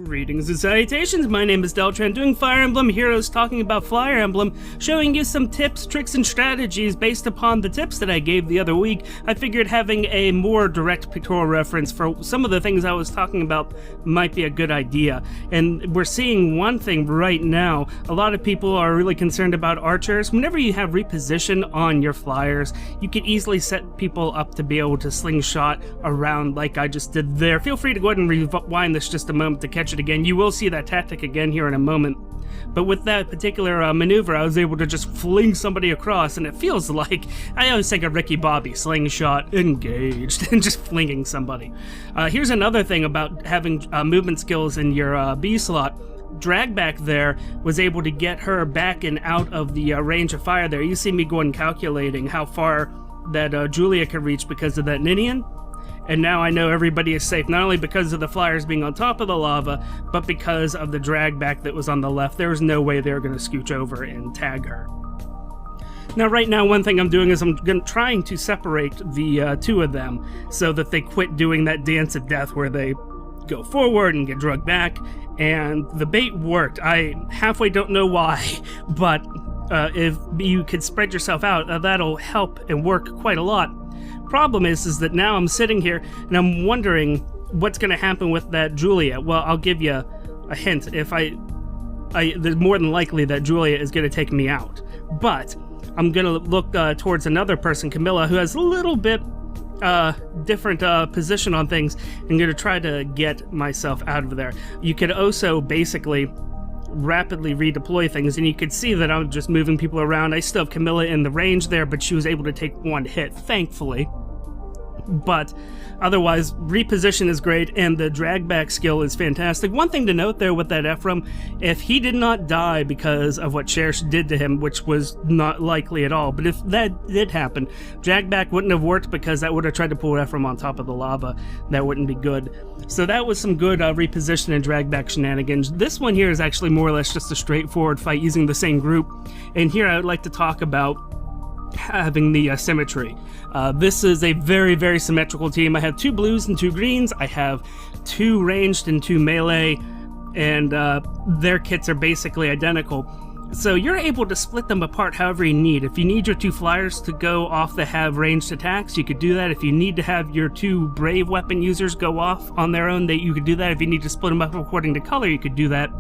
Greetings and salutations, my name is Deltran, doing Flier Emblem Heroes, talking about Flier Emblem, showing you some tips, tricks, and strategies based upon the tips that I gave the other week. I figured having a more direct pictorial reference for some of the things I was talking about might be a good idea. And we're seeing one thing right now. A lot of people are really concerned about archers. Whenever you have reposition on your flyers, you can easily set people up to be able to slingshot around like I just did there. Feel free to go ahead and rewind this just a moment to catch it again. You will see that tactic again here in a moment. But with that particular maneuver, I was able to just fling somebody across, and it feels like, I always think of Ricky Bobby, slingshot, engaged, and just flinging somebody. Here's another thing about having movement skills in your B slot. Drag back there was able to get her back and out of the range of fire there. You see me going calculating how far that Julia could reach because of that Ninian. And now I know everybody is safe, not only because of the flyers being on top of the lava, but because of the drag back that was on the left. There was no way they were going to scooch over and tag her. Now right now, one thing I'm doing is I'm trying to separate the two of them so that they quit doing that dance of death where they go forward and get drugged back. And the bait worked. I halfway don't know why, but if you could spread yourself out, that'll help and work quite a lot. Problem is that now I'm sitting here and I'm wondering what's going to happen with that Julia. Well, I'll give you a hint. If there's more than likely that Julia is going to take me out. But I'm going to look towards another person, Camilla, who has a little bit different position on things. I'm going to try to get myself out of there. You could also basically rapidly redeploy things, and you could see that I'm just moving people around. I still have Camilla in the range there, but she was able to take one hit, thankfully. But otherwise, reposition is great, and the drag back skill is fantastic. One thing to note there with that Ephraim, if he did not die because of what Cherish did to him, which was not likely at all, but if that did happen, drag back wouldn't have worked because that would have tried to pull Ephraim on top of the lava. That wouldn't be good. So that was some good reposition and drag back shenanigans. This one here is actually more or less just a straightforward fight using the same group. And here I would like to talk about having the symmetry. This is a very, very symmetrical team. I have 2 blues and 2 greens. I have 2 ranged and 2 melee, and their kits are basically identical. So you're able to split them apart however you need. If you need your 2 flyers to go off that have ranged attacks, you could do that. If you need to have your 2 brave weapon users go off on their own, you could do that. If you need to split them up according to color, you could do that.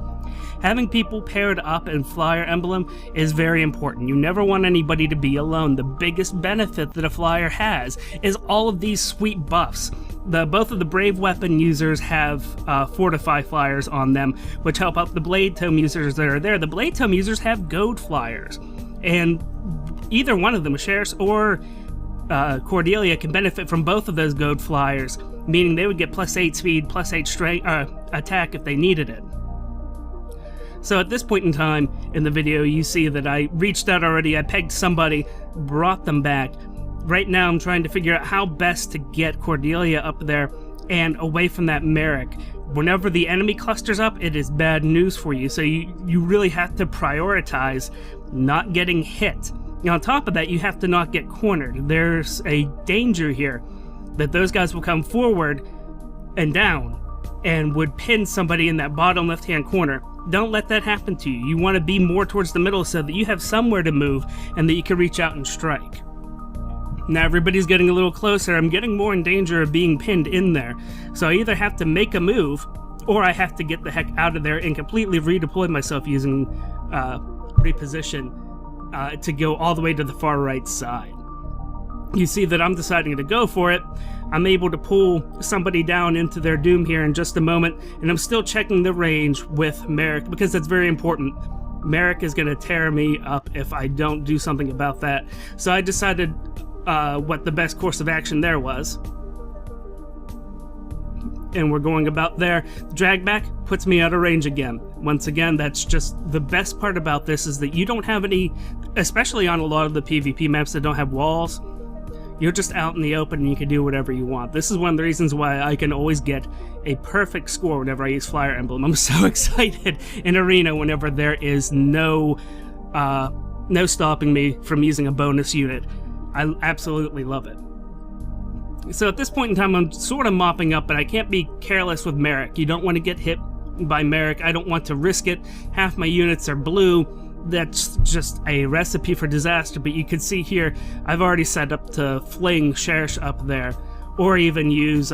Having people paired up in Flier Emblem is very important. You never want anybody to be alone. The biggest benefit that a flyer has is all of these sweet buffs. Both of the brave weapon users have fortify flyers on them, which help out the blade tome users that are there. The blade tome users have goad flyers, and either one of them, Cherish or Cordelia, can benefit from both of those goad flyers, meaning they would get +8 speed, +8 strength attack if they needed it. So at this point in time in the video, you see that I reached out already, I pegged somebody, brought them back. Right now I'm trying to figure out how best to get Cordelia up there and away from that Merrick. Whenever the enemy clusters up, it is bad news for you, so you really have to prioritize not getting hit. Now, on top of that, you have to not get cornered. There's a danger here that those guys will come forward and down and would pin somebody in that bottom left-hand corner. Don't let that happen to you. You want to be more towards the middle so that you have somewhere to move and that you can reach out and strike. Now everybody's getting a little closer. I'm getting more in danger of being pinned in there. So I either have to make a move, or I have to get the heck out of there and completely redeploy myself using reposition to go all the way to the far right side. You see that I'm deciding to go for it. I'm able to pull somebody down into their doom here in just a moment, and I'm still checking the range with Merrick because that's very important. Merrick is going to tear me up if I don't do something about that. So I decided what the best course of action there was. And we're going about there. Drag back puts me out of range again. Once again, that's just the best part about this, is that you don't have any, especially on a lot of the PvP maps that don't have walls, you're just out in the open and you can do whatever you want. This is one of the reasons why I can always get a perfect score whenever I use Flier Emblem. I'm so excited in Arena whenever there is no stopping me from using a bonus unit. I absolutely love it. So at this point in time, I'm sort of mopping up, but I can't be careless with Merrick. You don't want to get hit by Merrick. I don't want to risk it. Half my units are blue. That's just a recipe for disaster, but you can see here, I've already set up to fling Shersh up there, or even use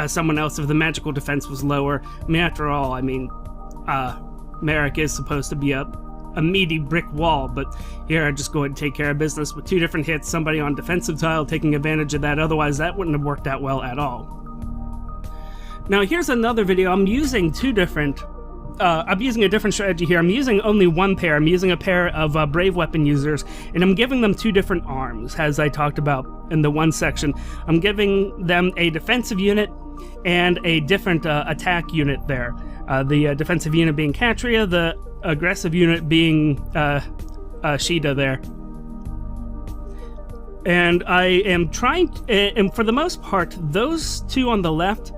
someone else if the magical defense was lower. I mean, after all, Merrick is supposed to be a meaty brick wall, but here I just go ahead and take care of business with 2 different hits, somebody on defensive tile taking advantage of that, otherwise that wouldn't have worked out well at all. Now here's another video. I'm using a different strategy here. I'm using only one pair. I'm using a pair of brave weapon users, and I'm giving them 2 different arms, as I talked about in the one section. I'm giving them a defensive unit and a different attack unit there. The defensive unit being Katria, the aggressive unit being Sheeta there. And I am trying, and for the most part, those 2 on the left,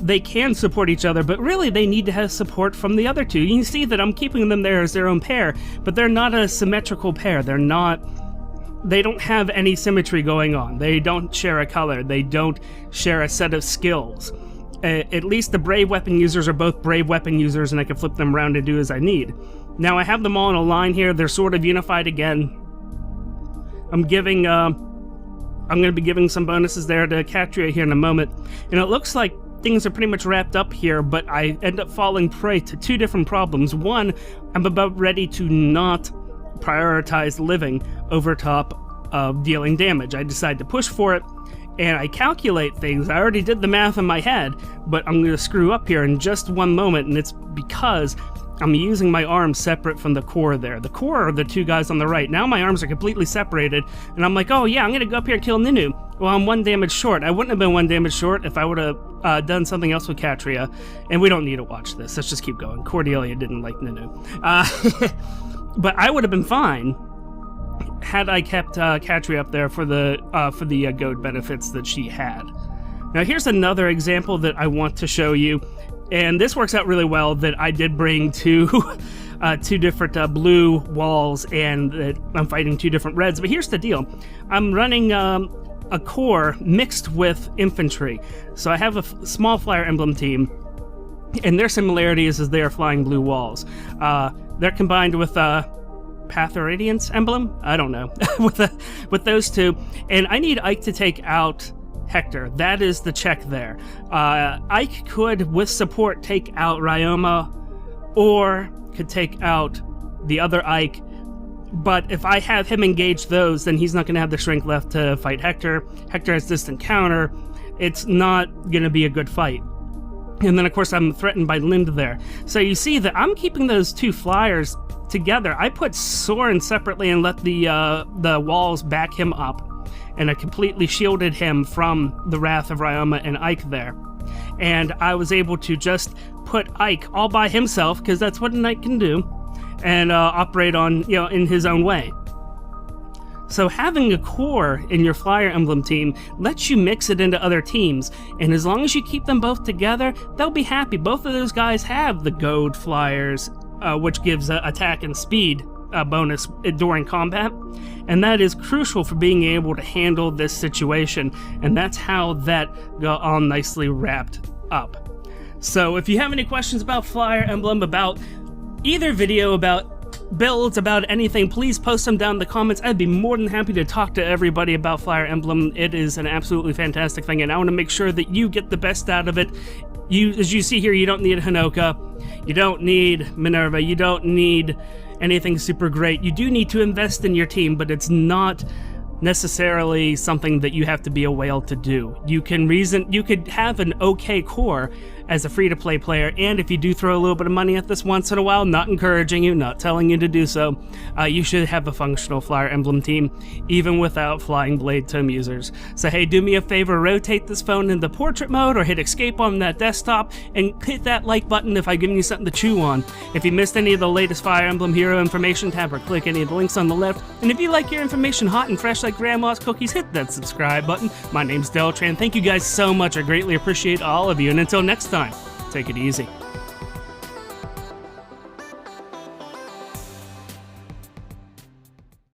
they can support each other, but really they need to have support from the other 2. You can see that I'm keeping them there as their own pair, but they're not a symmetrical pair. They don't have any symmetry going on. They don't share a color. They don't share a set of skills. At least the brave weapon users are both brave weapon users, and I can flip them around and do as I need. Now I have them all in a line here. They're sort of unified again. I'm going to be giving some bonuses there to Katria here in a moment, and it looks like things are pretty much wrapped up here, but I end up falling prey to 2 different problems. One, I'm about ready to not prioritize living over top of dealing damage. I decide to push for it, and I calculate things. I already did the math in my head, but I'm going to screw up here in just one moment, and it's because I'm using my arms separate from the core there. The core are the 2 guys on the right. Now my arms are completely separated, and I'm like, oh yeah, I'm going to go up here and kill Nunu. Well, I'm 1 damage short. I wouldn't have been 1 damage short if I would have done something else with Katria, and we don't need to watch this. Let's just keep going. Cordelia didn't like Nunu. But I would have been fine had I kept Katria up there for the goad benefits that she had. Now here's another example that I want to show you, and this works out really well that I did bring 2 different blue walls, and that I'm fighting 2 different reds. But here's the deal. I'm running a core mixed with infantry. So I have a small Flier Emblem team, and their similarity is they are flying blue walls. They're combined with Path of Radiance emblem? I don't know. with those 2. And I need Ike to take out Hector. That is the check there. Ike could, with support, take out Ryoma, or could take out the other Ike. But if I have him engage those, then he's not going to have the strength left to fight Hector. Hector has distant counter. It's not going to be a good fight. And then, of course, I'm threatened by Lind there. So you see that I'm keeping those 2 flyers together. I put Soren separately and let the walls back him up. And I completely shielded him from the wrath of Ryoma and Ike there. And I was able to just put Ike all by himself, because that's what an Ike can do, and operate on, in his own way. So having a core in your Flier Emblem team lets you mix it into other teams, and as long as you keep them both together, they'll be happy. Both of those guys have the goad flyers, which gives attack and speed bonus during combat, and that is crucial for being able to handle this situation, and that's how that got all nicely wrapped up. So if you have any questions about Flier Emblem, about either video, about builds, about anything, please post them down in the comments. I'd be more than happy to talk to everybody about Flier Emblem. It is an absolutely fantastic thing, and I want to make sure that you get the best out of it. As you see here, you don't need Hinoka, you don't need Minerva, you don't need anything super great. You do need to invest in your team, but it's not necessarily something that you have to be a whale to do. You could have an okay core as a free-to-play player, and if you do throw a little bit of money at this once in a while, not encouraging you, not telling you to do so, you should have a functional Flier Emblem team, even without Flying Blade Tome users. So hey, do me a favor, rotate this phone into portrait mode, or hit escape on that desktop, and hit that like button if I've given you something to chew on. If you missed any of the latest Fire Emblem Hero information, tap or click any of the links on the left, and if you like your information hot and fresh like Grandma's cookies, hit that subscribe button. My name's Deltran. Thank you guys so much, I greatly appreciate all of you, and until next time, take it easy.